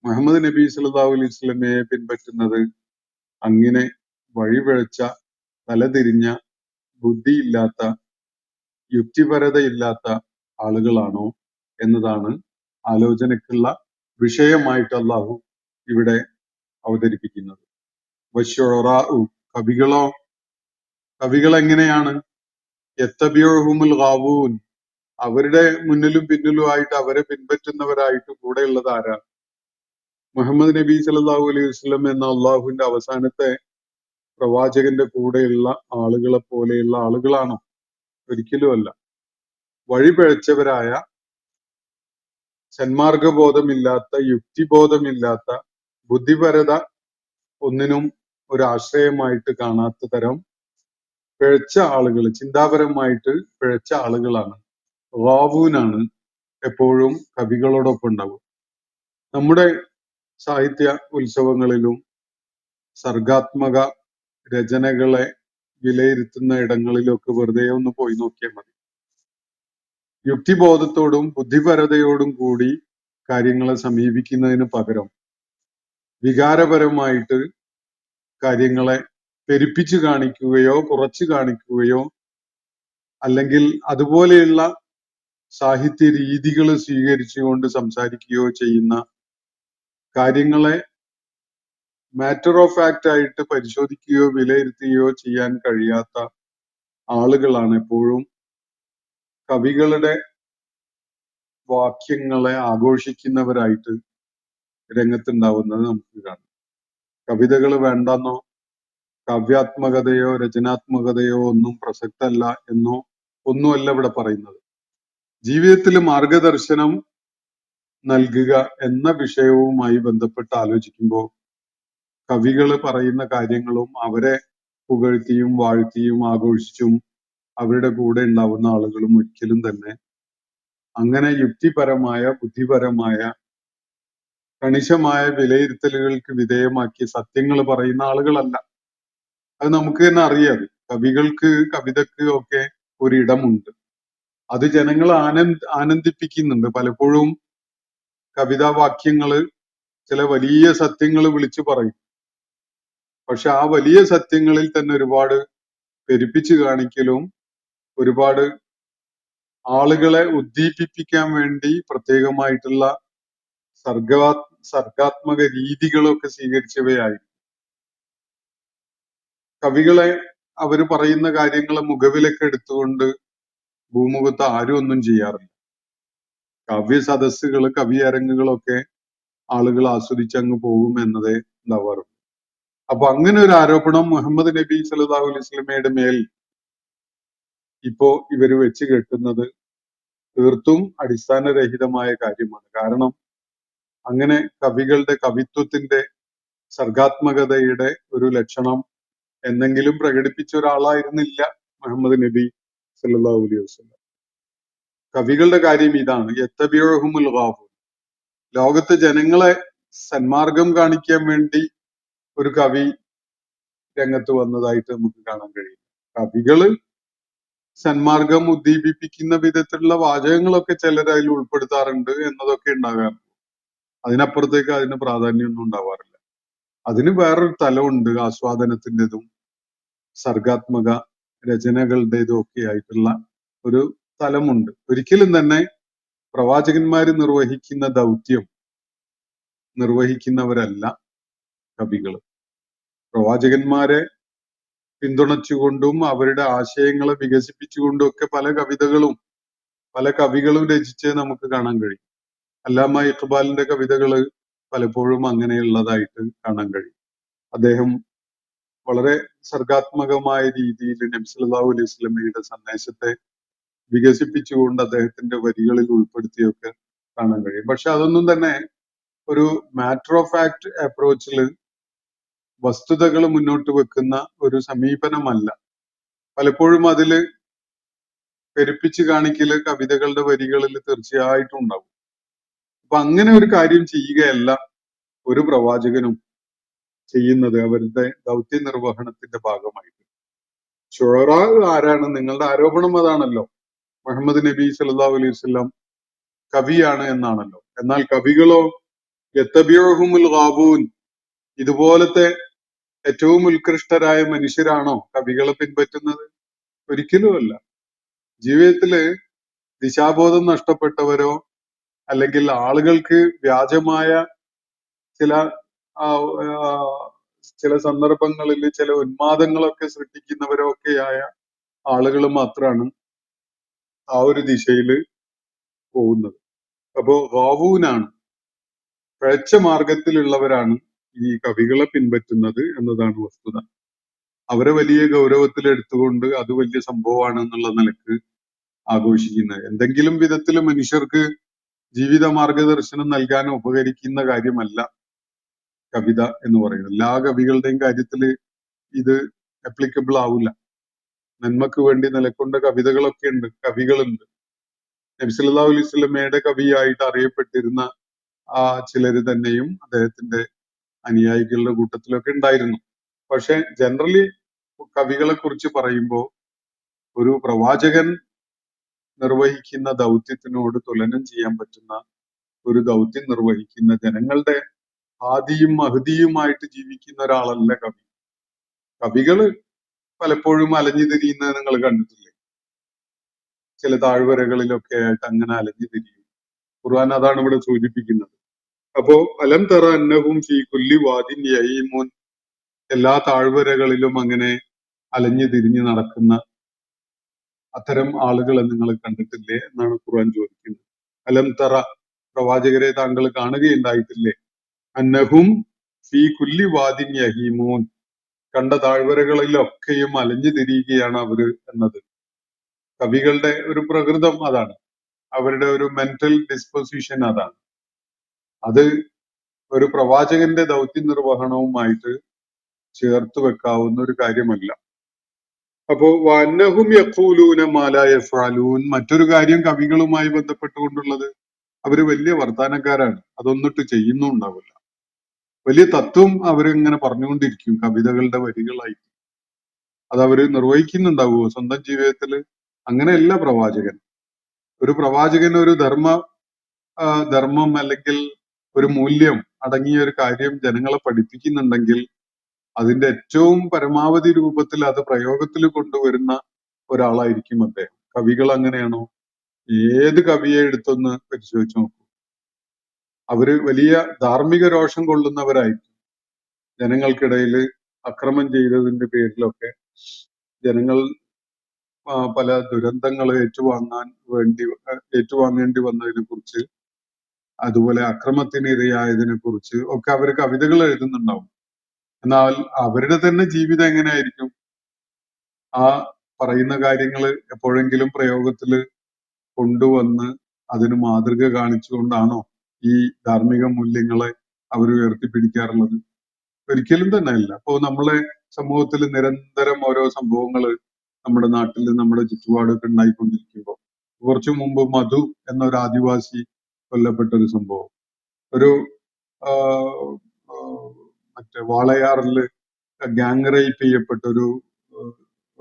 മുഹമ്മദ് നബി സല്ലല്ലാഹു അലൈഹി വസല്ലമയെ പിൻപറ്റുന്നത് അങ്ങനെ വഴിപിഴച്ച, തലതിരിഞ്ഞ, ബുദ്ധിയില്ലാത്ത, യുക്തിപരതയില്ലാത്ത ആളുകളാണോ എന്നതാണ് ആലോചനക്കുള്ള വിഷയമായിട്ട് അള്ളാഹു ഇവിടെ അവതരിപ്പിക്കുന്നത്. വശുറാഉ, കവികളോ? കവികൾ എങ്ങനെയാണ്? യത്തബിഉഹുമുൽ ഗാവൂൻ, അവരുടെ മുന്നിലും പിന്നിലുമായിട്ട് അവരെ പിൻപറ്റുന്നവരായിട്ട് കൂടെയുള്ളത് ആരാണ്? മുഹമ്മദ് നബി സല്ലല്ലാഹു അലൈഹി വസല്ലം എന്ന അള്ളാഹുവിന്റെ അവസാനത്തെ പ്രവാചകന്റെ കൂടെയുള്ള ആളുകളെ പോലെയുള്ള ആളുകളാണോ? ഒരിക്കലുമല്ല. വഴിപിഴച്ചവരായ, സന്മാർഗബോധമില്ലാത്ത, യുക്തിബോധമില്ലാത്ത, ബുദ്ധിപരത ഒന്നിനും ഒരു ആശ്രയമായിട്ട് കാണാത്ത തരം പിഴച്ച ആളുകൾ, ചിന്താപരമായിട്ട് പിഴച്ച ആളുകളാണ്, ഗാവൂനാണ് എപ്പോഴും കവികളോടൊപ്പം ഉണ്ടാവും. നമ്മുടെ സാഹിത്യ ഉത്സവങ്ങളിലും സർഗാത്മക രചനകളെ വിലയിരുത്തുന്ന ഇടങ്ങളിലൊക്കെ വെറുതെ ഒന്ന് പോയി നോക്കിയാൽ മതി. യുക്തിബോധത്തോടും ബുദ്ധിപരതയോടും കൂടി കാര്യങ്ങളെ സമീപിക്കുന്നതിന് പകരം വികാരപരമായിട്ട് കാര്യങ്ങളെ പെരുപ്പിച്ചു കാണിക്കുകയോ കുറച്ചു കാണിക്കുകയോ അല്ലെങ്കിൽ അതുപോലെയുള്ള സാഹിത്യ രീതികൾ സ്വീകരിച്ചുകൊണ്ട് സംസാരിക്കുകയോ ചെയ്യുന്ന കാര്യങ്ങളെ മാറ്റർ ഓഫ് ഫാക്റ്റ് ആയിട്ട് പരിശോധിക്കുകയോ വിലയിരുത്തുകയോ ചെയ്യാൻ കഴിയാത്ത ആളുകളാണ് എപ്പോഴും കവികളുടെ വാക്യങ്ങളെ ആഘോഷിക്കുന്നവരായിട്ട് രംഗത്തുണ്ടാവുന്നത് നമുക്ക് കാണാം. കവിതകൾ വേണ്ടെന്നോ കാവ്യാത്മകതയോ രചനാത്മകതയോ ഒന്നും പ്രസക്തല്ല എന്നോ ഒന്നുമല്ല ഇവിടെ പറയുന്നത്. ജീവിതത്തിൽ മാർഗദർശനം നൽകുക എന്ന വിഷയവുമായി ബന്ധപ്പെട്ട് ആലോചിക്കുമ്പോൾ കവികൾ പറയുന്ന കാര്യങ്ങളും അവരെ പുകഴ്ത്തിയും വാഴ്ത്തിയും ആഘോഷിച്ചും അവരുടെ കൂടെ ഉണ്ടാവുന്ന ആളുകളും ഒരിക്കലും തന്നെ അങ്ങനെ യുക്തിപരമായ ബുദ്ധിപരമായ കണിശമായ വിലയിരുത്തലുകൾക്ക് വിധേയമാക്കിയ സത്യങ്ങൾ പറയുന്ന ആളുകളല്ല. അത് നമുക്ക് തന്നെ അറിയാം. കവികൾക്ക് കവിതക്ക് ഒക്കെ ഒരിടമുണ്ട്. അത് ജനങ്ങളെ ആനന്ദിപ്പിക്കുന്നുണ്ട്. പലപ്പോഴും കവിതാവാക്യങ്ങള് ചില വലിയ സത്യങ്ങൾ വിളിച്ചു പറയും. പക്ഷെ ആ വലിയ സത്യങ്ങളിൽ തന്നെ ഒരുപാട് പെരുപ്പിച്ചു കാണിക്കലും ഒരുപാട് ആളുകളെ ഉദ്ദീപിപ്പിക്കാൻ വേണ്ടി പ്രത്യേകമായിട്ടുള്ള സർഗാത്മക രീതികളൊക്കെ സ്വീകരിച്ചവയായി. കവികളെ അവര് പറയുന്ന കാര്യങ്ങളെ മുഖവിലൊക്കെ എടുത്തുകൊണ്ട് ഭൂമുഖത്ത് ആരും ഒന്നും ചെയ്യാറില്ല. കാവ്യ സദസ്സുകള് കവിയരങ്ങുകളൊക്കെ ആളുകൾ ആസ്വദിച്ചങ്ങ് പോകും എന്നതേ ഉണ്ടാവാറുള്ളൂ. അപ്പൊ അങ്ങനെ ഒരു ആരോപണം മുഹമ്മദ് നബി സല്ലല്ലാഹു അലൈഹി വസല്ലമയുടെ മേൽ ഇപ്പോ ഇവര് വെച്ച് കെട്ടുന്നത് തീർത്തും അടിസ്ഥാനരഹിതമായ കാര്യമാണ്. കാരണം അങ്ങനെ കവികളുടെ കവിത്വത്തിന്റെ സർഗാത്മകതയുടെ ഒരു ലക്ഷണം എന്നെങ്കിലും പ്രകടിപ്പിച്ച ഒരാളായിരുന്നില്ല മുഹമ്മദ് നബി സല്ലല്ലാഹു അലൈഹി വസല്ലം. കവികളുടെ കാര്യം ഇതാണ്, യത്തബിഉഹുമുൽ ഗാവൂൻ. ലോകത്തെ ജനങ്ങളെ സന്മാർഗം കാണിക്കാൻ വേണ്ടി ഒരു കവി രംഗത്ത് വന്നതായിട്ട് നമുക്ക് കാണാൻ കഴിയും. കവികള് സന്മാർഗം ഉദ്ദീപിപ്പിക്കുന്ന വിധത്തിലുള്ള വാചകങ്ങളൊക്കെ ചിലർ അതിൽ ഉൾപ്പെടുത്താറുണ്ട് എന്നതൊക്കെ ഉണ്ടാകാറുണ്ട്. അതിനപ്പുറത്തേക്ക് അതിന് പ്രാധാന്യമൊന്നും ഉണ്ടാവാറില്ല. അതിന് വേറൊരു തലമുണ്ട്, ആസ്വാദനത്തിൻ്റെതും സർഗാത്മക രചനകളുടേതും ഒക്കെ ആയിട്ടുള്ള ഒരു തലമുണ്ട്. ഒരിക്കലും തന്നെ പ്രവാചകന്മാര് നിർവഹിക്കുന്ന ദൗത്യം നിർവഹിക്കുന്നവരല്ല കവികൾ. പ്രവാചകന്മാരെ പിന്തുണച്ചുകൊണ്ടും അവരുടെ ആശയങ്ങളെ വികസിപ്പിച്ചുകൊണ്ടും ഒക്കെ പല കവികളും രചിച്ച് നമുക്ക് കാണാൻ കഴിയും. അല്ലാമ ഇഖ്ബാലിന്റെ കവിതകള് പലപ്പോഴും അങ്ങനെയുള്ളതായിട്ട് കാണാൻ കഴിയും. അദ്ദേഹം വളരെ സർഗാത്മകമായ രീതിയിൽ നബി സല്ലല്ലാഹു അലൈഹി വസല്ലമയുടെ സന്ദേശത്തെ വികസിപ്പിച്ചുകൊണ്ട് അദ്ദേഹത്തിന്റെ വരികളിൽ ഉൾപ്പെടുത്തിയൊക്കെ കാണാൻ കഴിയും. പക്ഷെ അതൊന്നും തന്നെ ഒരു മാറ്റർ ഓഫ് ഫാക്ട് അപ്രോച്ചിൽ വസ്തുതകൾ മുന്നോട്ട് വെക്കുന്ന ഒരു സമീപനമല്ല. പലപ്പോഴും അതില് പെരുപ്പിച്ച് കാണിക്കല് കവിതകളുടെ വരികളിൽ തീർച്ചയായിട്ടും ഉണ്ടാവും. അപ്പൊ അങ്ങനെ ഒരു കാര്യം ചെയ്യുകയല്ല ഒരു പ്രവാചകനും ചെയ്യുന്നത് അവരുടെ ദൗത്യ നിർവഹണത്തിന്റെ ഭാഗമായിട്ട്. ശുഅറാ ആരാണ്? നിങ്ങളുടെ ആരോപണം അതാണല്ലോ, മുഹമ്മദ് നബി സല്ലല്ലാഹു അലൈഹി വസല്ലം കവിയാണ് എന്നാണല്ലോ. എന്നാൽ കവികളോ യത്തബിഉഹുമുൽ ഗാവൂൻ, ഇതുപോലത്തെ ഏറ്റവും ഉത്കൃഷ്ടരായ മനുഷ്യരാണോ കവികളെ പിൻപറ്റുന്നത്? ഒരിക്കലുമല്ല. ജീവിതത്തില് ദിശാബോധം നഷ്ടപ്പെട്ടവരോ അല്ലെങ്കിൽ ആളുകൾക്ക് വ്യാജമായ ചില ചില സന്ദർഭങ്ങളിൽ ചില ഉന്മാദങ്ങളൊക്കെ സൃഷ്ടിക്കുന്നവരോ ഒക്കെയായ ആളുകൾ മാത്രമാണ് ആ ഒരു ദിശയിൽ പോകുന്നത്. അപ്പോ ഗാവൂനാണ്, പിഴച്ച മാർഗത്തിലുള്ളവരാണ് ഈ കവികളെ പിൻപറ്റുന്നത് എന്നതാണ് വസ്തുത. അവരെ വലിയ ഗൗരവത്തിൽ എടുത്തുകൊണ്ട് അത് വലിയ സംഭവമാണ് എന്നുള്ള നിലക്ക് ആഘോഷിക്കുന്നത്. എന്തെങ്കിലും വിധത്തിൽ മനുഷ്യർക്ക് ജീവിത മാർഗദർശനം നൽകാൻ ഉപകരിക്കുന്ന കാര്യമല്ല കവിത എന്ന് പറയുന്നത്. എല്ലാ കവികളുടെയും കാര്യത്തിൽ ഇത് അപ്ലിക്കബിൾ ആവില്ല. നന്മക്ക് വേണ്ടി നിലകൊണ്ട കവിതകളൊക്കെ ഉണ്ട്, കവികളുണ്ട്. നബി സല്ലല്ലാഹു അലൈഹി വസല്ലമയുടെ കവിയായിട്ട് അറിയപ്പെട്ടിരുന്ന ചിലര് തന്നെയും അദ്ദേഹത്തിന്റെ അനുയായികളുടെ കൂട്ടത്തിലൊക്കെ ഉണ്ടായിരുന്നു. പക്ഷെ ജനറലി കവികളെ കുറിച്ച് പറയുമ്പോൾ ഒരു പ്രവാചകൻ നിർവഹിക്കുന്ന ദൗത്യത്തിനോട് തുലനം ചെയ്യാൻ പറ്റുന്ന ഒരു ദൗത്യം നിർവഹിക്കുന്ന ജനങ്ങളുടെ ആദിയും മഹദിയുമായിട്ട് ജീവിക്കുന്ന ഒരാളല്ല കവി. കവികള് പലപ്പോഴും അലഞ്ഞു തിരിയുന്നത് നിങ്ങൾ കണ്ടിട്ടില്ലേ? ചില താഴ്വരകളിലൊക്കെ ആയിട്ട് അങ്ങനെ അലഞ്ഞു തിരിയും. ഖുർആൻ അതാണ് ഇവിടെ സൂചിപ്പിക്കുന്നത്. അപ്പോ അലം തറ അന്നഹും ഫീ കുല്ലി വാദിൻ യഈമൂൻ, എല്ലാ താഴ്വരകളിലും അങ്ങനെ അലഞ്ഞു തിരിഞ്ഞു നടക്കുന്ന അത്തരം ആളുകളെ നിങ്ങൾ കണ്ടിട്ടില്ലേ എന്നാണ് ഖുർആൻ ചോദിക്കുന്നത്. അലം തറ, പ്രവാചകരെ താങ്കൾ കാണുകയുണ്ടായിട്ടില്ലേ? അന്നഹും ഫീ കുല്ലി വാദിൻ യഹീമൂൻ, കണ്ട താഴ്വരകളിലൊക്കെയും അലഞ്ഞു തിരിയുകയാണ് അവര് എന്നത്. കവികളുടെ ഒരു പ്രകൃതം അതാണ്, അവരുടെ ഒരു മെന്റൽ ഡിസ്പൊസിഷൻ അതാണ്. അത് ഒരു പ്രവാചകന്റെ ദൗത്യ നിർവഹണവുമായിട്ട് ചേർത്ത് വെക്കാവുന്ന ഒരു കാര്യമല്ല. അപ്പോ വന്നഹും യഖൂലൂന മാ ലാ യഫ്അലൂൻ, മറ്റൊരു കാര്യം കവികളുമായി ബന്ധപ്പെട്ടുകൊണ്ടുള്ളത്, അവര് വലിയ വർത്താനക്കാരാണ്, അതൊന്നിട്ട് ചെയ്യുന്നുണ്ടാവില്ല. വലിയ തത്വം അവരിങ്ങനെ പറഞ്ഞുകൊണ്ടിരിക്കും കവിതകളുടെ വരികളായി. അത് അവര് നിർവഹിക്കുന്നുണ്ടാവുമോ സ്വന്തം ജീവിതത്തിൽ? അങ്ങനെയല്ല പ്രവാചകൻ. ഒരു പ്രവാചകൻ ഒരു ധർമ്മം അല്ലെങ്കിൽ ഒരു മൂല്യം അടങ്ങിയ ഒരു കാര്യം ജനങ്ങളെ പഠിപ്പിക്കുന്നുണ്ടെങ്കിൽ അതിന്റെ ഏറ്റവും പരമാവധി രൂപത്തിൽ അത് പ്രയോഗത്തിൽ കൊണ്ടുവരുന്ന ഒരാളായിരിക്കും അദ്ദേഹം. കവികൾ അങ്ങനെയാണോ? ഏത് കവിയെ എടുത്തൊന്ന് പരിശോധിച്ച് നോക്കൂ. അവര് വലിയ ധാർമ്മിക രോഷം കൊള്ളുന്നവരായിരിക്കും. ജനങ്ങൾക്കിടയിൽ അക്രമം ചെയ്തതിന്റെ പേരിലൊക്കെ ജനങ്ങൾ പല ദുരന്തങ്ങൾ ഏറ്റുവാങ്ങേണ്ടി വന്നതിനെ കുറിച്ച്, അതുപോലെ അക്രമത്തിന് ഇരയായതിനെ കുറിച്ച് ഒക്കെ അവർ കവിതകൾ എഴുതുന്നുണ്ടാവും. എന്നാൽ അവരുടെ തന്നെ ജീവിതം എങ്ങനെയായിരിക്കും? ആ പറയുന്ന കാര്യങ്ങൾ എപ്പോഴെങ്കിലും പ്രയോഗത്തിൽ കൊണ്ടുവന്ന് അതിന് മാതൃക കാണിച്ചുകൊണ്ടാണോ ഈ ധാർമ്മിക മൂല്യങ്ങളെ അവർ ഉയർത്തിപ്പിടിക്കാറുള്ളത്? ഒരിക്കലും തന്നെ അല്ല. അപ്പോ നമ്മളെ സമൂഹത്തിൽ നിരന്തരം ഓരോ സംഭവങ്ങൾ നമ്മുടെ നാട്ടിൽ നമ്മുടെ ചുറ്റുപാടൊക്കെ ഉണ്ടായിക്കൊണ്ടിരിക്കുമ്പോൾ, കുറച്ചു മുമ്പ് മധു എന്ന ഒരു ആദിവാസി കൊല്ലപ്പെട്ട ഒരു സംഭവം, ഒരു മറ്റേ വാളയാറില് ഗ്യാങ് റേപ്പ് ചെയ്യപ്പെട്ട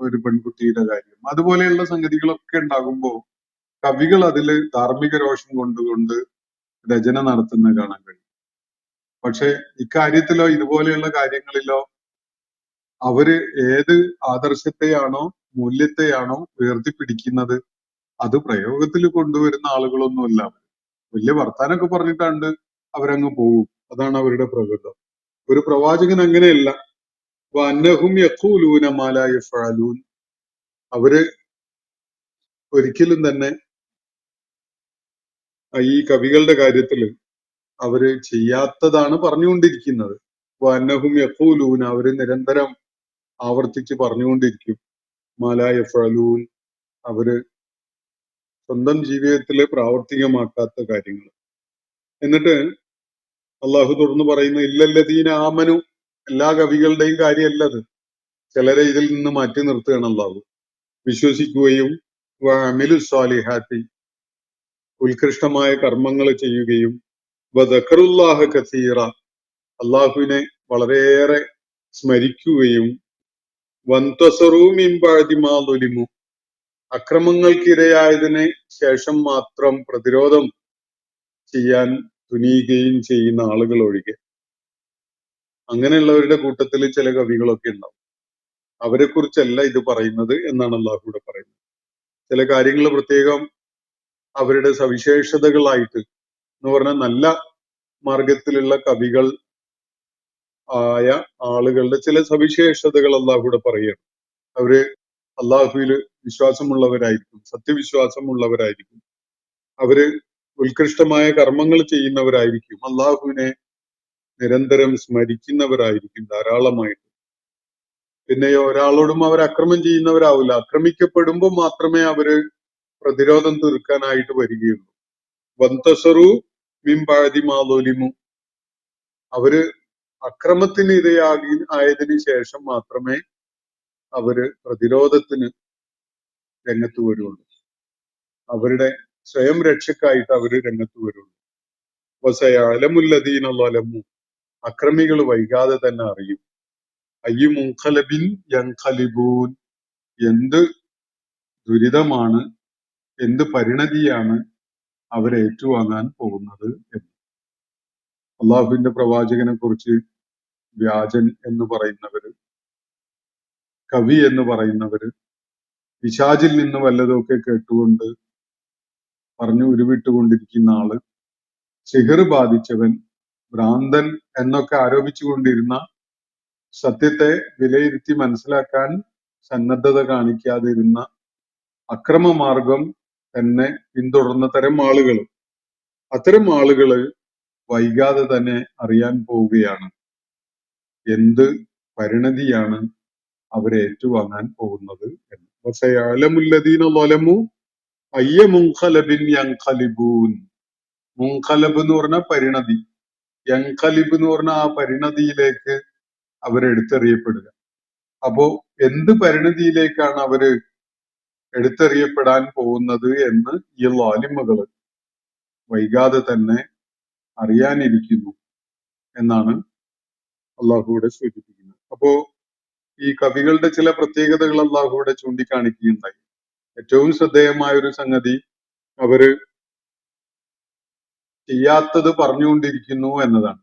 ഒരു പെൺകുട്ടിയുടെ കാര്യം, അതുപോലെയുള്ള സംഗതികളൊക്കെ ഉണ്ടാകുമ്പോൾ കവികൾ അതിൽ ധാർമ്മിക രോഷം കൊണ്ടുകൊണ്ട് രചന നടത്തുന്നത് കാണാൻ കഴിയും. പക്ഷെ ഇക്കാര്യത്തിലോ ഇതുപോലെയുള്ള കാര്യങ്ങളിലോ അവര് ഏത് ആദർശത്തെയാണോ മൂല്യത്തെയാണോ ഉയർത്തിപ്പിടിക്കുന്നത് അത് പ്രയോഗത്തിൽ കൊണ്ടുവരുന്ന ആളുകളൊന്നുമല്ല. വലിയ വർത്താനൊക്കെ പറഞ്ഞിട്ടാണ്ട് അവരങ്ങ് പോകും. അതാണ് അവരുടെ പ്രകൃതം. ഒരു പ്രവാചകൻ അങ്ങനെയല്ല. വന്നഹും യഖൂലൂന മാ ലാ യഫ്അലൂൻ, അവര് ഒരിക്കലും തന്നെ ഈ കവികളുടെ കാര്യത്തിൽ അവര് ചെയ്യാത്തതാണ് പറഞ്ഞുകൊണ്ടിരിക്കുന്നത്. വന്നഹും യഖൂലൂന, അവര് നിരന്തരം ആവർത്തിച്ച് പറഞ്ഞുകൊണ്ടിരിക്കും. മാ ലാ യഫ്അലൂൻ, അവര് സ്വന്തം ജീവിതത്തിൽ പ്രാവർത്തികമാക്കാത്ത കാര്യങ്ങൾ. എന്നിട്ട് അള്ളാഹു തുടർന്ന് പറയുന്ന ഇല്ലല്ലദീന ആമനു, എല്ലാ കവികളുടെയും കാര്യമല്ല അത്. ചിലരെ ഇതിൽ നിന്ന് മാറ്റി നിർത്തുകയാണ് അള്ളാഹു. വിശ്വസിക്കുകയും വഅമിലു സ്വാലിഹാത്തി, ഉത്കൃഷ്ടമായ കർമ്മങ്ങൾ ചെയ്യുകയും വദക്കറുല്ലാഹ കസീറ, അള്ളാഹുവിനെ വളരെയേറെ സ്മരിക്കുകയും വന്തസറൂ മിൻ ബഅദി മാ ളുലിമു, അക്രമങ്ങൾക്കിരയായതിന് ശേഷം മാത്രം പ്രതിരോധം ചെയ്യാൻ തുനിയുകയും ചെയ്യുന്ന ആളുകൾ ഒഴികെ. അങ്ങനെയുള്ളവരുടെ കൂട്ടത്തിൽ ചില കവികളൊക്കെ ഉണ്ടാവും. അവരെ കുറിച്ചല്ല ഇത് പറയുന്നത് എന്നാണ് അള്ളാഹു ഇവിടെ പറയുന്നത്. ചില കാര്യങ്ങൾ പ്രത്യേകം അവരുടെ സവിശേഷതകളായിട്ട് എന്ന് പറഞ്ഞാൽ നല്ല മാർഗത്തിലുള്ള കവികൾ ആയ ആളുകളുടെ ചില സവിശേഷതകൾ അള്ളാഹു ഇവിടെ പറയുകയാണ്. അവര് അള്ളാഹുവിൽ വിശ്വാസമുള്ളവരായിരിക്കും, സത്യവിശ്വാസമുള്ളവരായിരിക്കും, അവര് ഉത്കൃഷ്ടമായ കർമ്മങ്ങൾ ചെയ്യുന്നവരായിരിക്കും, അള്ളാഹുവിനെ നിരന്തരം സ്മരിക്കുന്നവരായിരിക്കും ധാരാളമായിട്ട് പിന്നെ ഒരാളോടും അവർ അക്രമം ചെയ്യുന്നവരാവില്ല. ആക്രമിക്കപ്പെടുമ്പോൾ മാത്രമേ അവര് പ്രതിരോധം തീർക്കാനായിട്ട് വരികയുള്ളൂ. വന്തസറു മിൻ ബഅദി മാ ളുലിമു, അവര് അക്രമത്തിന് ആയതിനു ശേഷം മാത്രമേ അവര് പ്രതിരോധത്തിന് രംഗത്ത് വരുള്ളൂ. അവരുടെ സ്വയം രക്ഷക്കായിട്ട് അവര് രംഗത്ത് വരുള്ളൂ. വസയഅലമുല്ലദീന ളലമു, അക്രമികൾ വൈകാതെ തന്നെ അറിയും. അയ്യു മുൻഖലബിൻ യൻഖലിബൂൻ, എന്ത് ദുരിതമാണ്, എന്ത് പരിണതിയാണ് അവരെ ഏറ്റുവാങ്ങാൻ പോകുന്നത് എന്ന്. അള്ളാഹുവിന്റെ പ്രവാചകനെ കുറിച്ച് വ്യാജൻ എന്ന് പറയുന്നവര്, കവി എന്ന് പറയുന്നവര്, പിശാചിൽ നിന്ന് വല്ലതൊക്കെ കേട്ടുകൊണ്ട് പറഞ്ഞു ഉരുവിട്ടുകൊണ്ടിരിക്കുന്ന ആള്, സിഹർ ബാധിച്ചവൻ, ഭ്രാന്തൻ എന്നൊക്കെ ആരോപിച്ചുകൊണ്ടിരുന്ന, സത്യത്തെ വിലയിരുത്തി മനസ്സിലാക്കാൻ സന്നദ്ധത കാണിക്കാതിരുന്ന, അക്രമമാർഗം തന്നെ പിന്തുടർന്ന അത്തരം ആളുകള് വൈകാതെ തന്നെ അറിയാൻ പോവുകയാണ് എന്ത് പരിണതിയാണ് അവരെ ഏറ്റുവാങ്ങാൻ പോകുന്നത് എന്ന്. വസയഅലമുല്ലദീന ളലമു അയ്യ മുൻഖലബിൻ യൻഖലിബൂൻ. മുൻഖലബ് എന്ന് പറഞ്ഞ പരിണതി, യൻഖലിബ് എന്ന് പറഞ്ഞ ആ പരിണതിയിലേക്ക് അവരെടുത്തെറിയപ്പെടുക. അപ്പോ എന്ത് പരിണതിയിലേക്കാണ് അവര് എടുത്തെറിയപ്പെടാൻ പോകുന്നത് എന്ന് ഈ ളാലിമകള് വൈകാതെ തന്നെ അറിയാനിരിക്കുന്നു എന്നാണ് അള്ളാഹുവിടെ സൂചിപ്പിക്കുന്നത്. അപ്പോ ഈ കവികളുടെ ചില പ്രത്യേകതകൾ അള്ളാഹുവിടെ ചൂണ്ടിക്കാണിക്കുകയുണ്ടായി. ഏറ്റവും ശ്രദ്ധേയമായ ഒരു സംഗതി, അവര് ചെയ്യാത്തത് പറഞ്ഞുകൊണ്ടിരിക്കുന്നു എന്നതാണ്.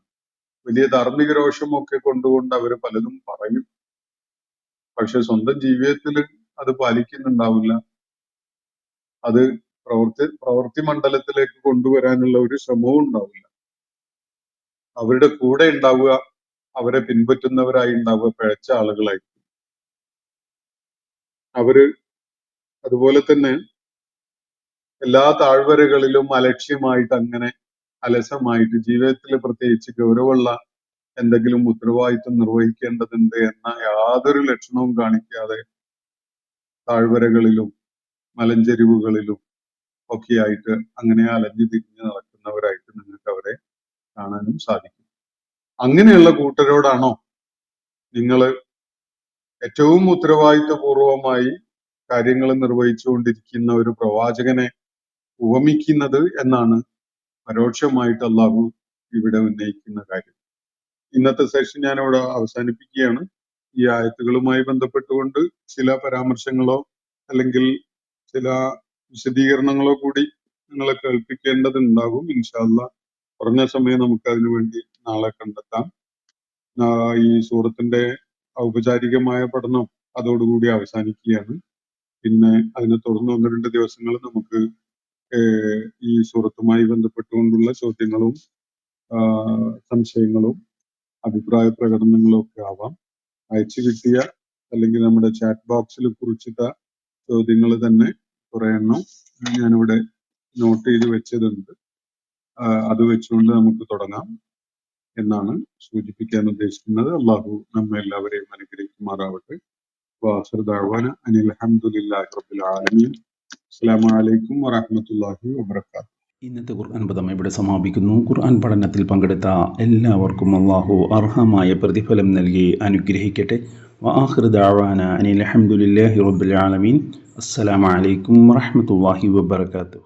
വലിയ ധാർമ്മിക രോഷമൊക്കെ കൊണ്ടുകൊണ്ട് അവര് പലതും പറയും, പക്ഷെ സ്വന്തം ജീവിതത്തിൽ അത് പാലിക്കുന്നുണ്ടാവില്ല. അത് പ്രവൃത്തി മണ്ഡലത്തിലേക്ക് കൊണ്ടുവരാനുള്ള ഒരു ശ്രമവും ഉണ്ടാവില്ല. അവരുടെ കൂടെ ഉണ്ടാവുക, അവരെ പിൻപറ്റുന്നവരായി ഉണ്ടാവുക പിഴച്ച ആളുകളായിരിക്കും. അവര് അതുപോലെ തന്നെ എല്ലാ താഴ്വരകളിലും അലക്ഷ്യമായിട്ട്, അങ്ങനെ അലസമായിട്ട്, ജീവിതത്തിൽ പ്രത്യേകിച്ച് ഗൗരവമുള്ള എന്തെങ്കിലും ഉത്തരവാദിത്വം നിർവഹിക്കേണ്ടതുണ്ട് എന്ന യാതൊരു ലക്ഷണവും കാണിക്കാതെ താഴ്വരകളിലും മലഞ്ചെരിവുകളിലും ഒക്കെയായിട്ട് അങ്ങനെ അലഞ്ഞു തിരിഞ്ഞ് നടക്കുന്നവരായിട്ട് നിങ്ങൾക്ക് അവരെ കാണാനും സാധിക്കും. അങ്ങനെയുള്ള കൂട്ടരോടാണോ നിങ്ങൾ ഏറ്റവും ഉത്തരവാദിത്വപൂർവമായി കാര്യങ്ങൾ നിർവഹിച്ചുകൊണ്ടിരിക്കുന്ന ഒരു പ്രവാചകനെ ഉപമിക്കുന്നത് എന്നാണ് പരോക്ഷമായിട്ട് അള്ളാഹു ഇവിടെ ഉന്നയിക്കുന്ന കാര്യം. ഇന്നത്തെ സെഷൻ ഞാനിവിടെ അവസാനിപ്പിക്കുകയാണ്. ഈ ആയത്തുകളുമായി ബന്ധപ്പെട്ടുകൊണ്ട് ചില പരാമർശങ്ങളോ അല്ലെങ്കിൽ ചില വിശദീകരണങ്ങളോ കൂടി നിങ്ങളെ കേൾപ്പിക്കേണ്ടതുണ്ടാകും. ഇൻഷാ അല്ലാഹ് കുറഞ്ഞ സമയം നമുക്ക് അതിനു വേണ്ടി നാളെ കണ്ടെത്താം. ഈ സൂറത്തിന്റെ ഔപചാരികമായ പഠനം അതോടുകൂടി അവസാനിക്കുകയാണ്. പിന്നെ അതിനെ തുടർന്ന് 1-2 ദിവസങ്ങൾ നമുക്ക് ഈ സൂറത്തുമായി ബന്ധപ്പെട്ടുകൊണ്ടുള്ള ചോദ്യങ്ങളും സംശയങ്ങളും അഭിപ്രായ പ്രകടനങ്ങളും ഒക്കെ ആവാം. അയച്ചു കിട്ടിയ അല്ലെങ്കിൽ നമ്മുടെ ചാറ്റ് ബോക്സിൽ കുറിച്ചിട്ട ചോദ്യങ്ങൾ തന്നെ കുറെ എണ്ണം ഞാനിവിടെ നോട്ട് ചെയ്ത് വെച്ചതുണ്ട്. അത് വെച്ചുകൊണ്ട് നമുക്ക് തുടങ്ങാം എന്നാണ് സൂചിപ്പിക്കാൻ ഉദ്ദേശിക്കുന്നത്. അള്ളാഹു നമ്മെ എല്ലാവരെയും അനുഗ്രഹിക്കുമാറാവട്ടെ. വാഖിറു ദഅ്വാന അനിൽ ഹംദുലില്ലാഹി റബ്ബിൽ ആലമീൻ. അസ്സലാമു അലൈക്കും വറഹ്മത്തുള്ളാഹി വബറകാതുഹു.
ഇന്നത്തെ ഖുർആൻ പദം ഇവിടെ സമാപിക്കുന്നു. ഖുർആൻ പഠനത്തിൽ പങ്കെടുത്ത എല്ലാവർക്കും അള്ളാഹു അർഹമായ പ്രതിഫലം നൽകി അനുഗ്രഹിക്കട്ടെ. വആഖിറു ദഅ്വാന അനിൽ ഹംദുലില്ലാഹി റബ്ബിൽ ആലമീൻ. അസ്സലാമു അലൈക്കും വറഹ്മത്തുള്ളാഹി വബറകാതുഹു.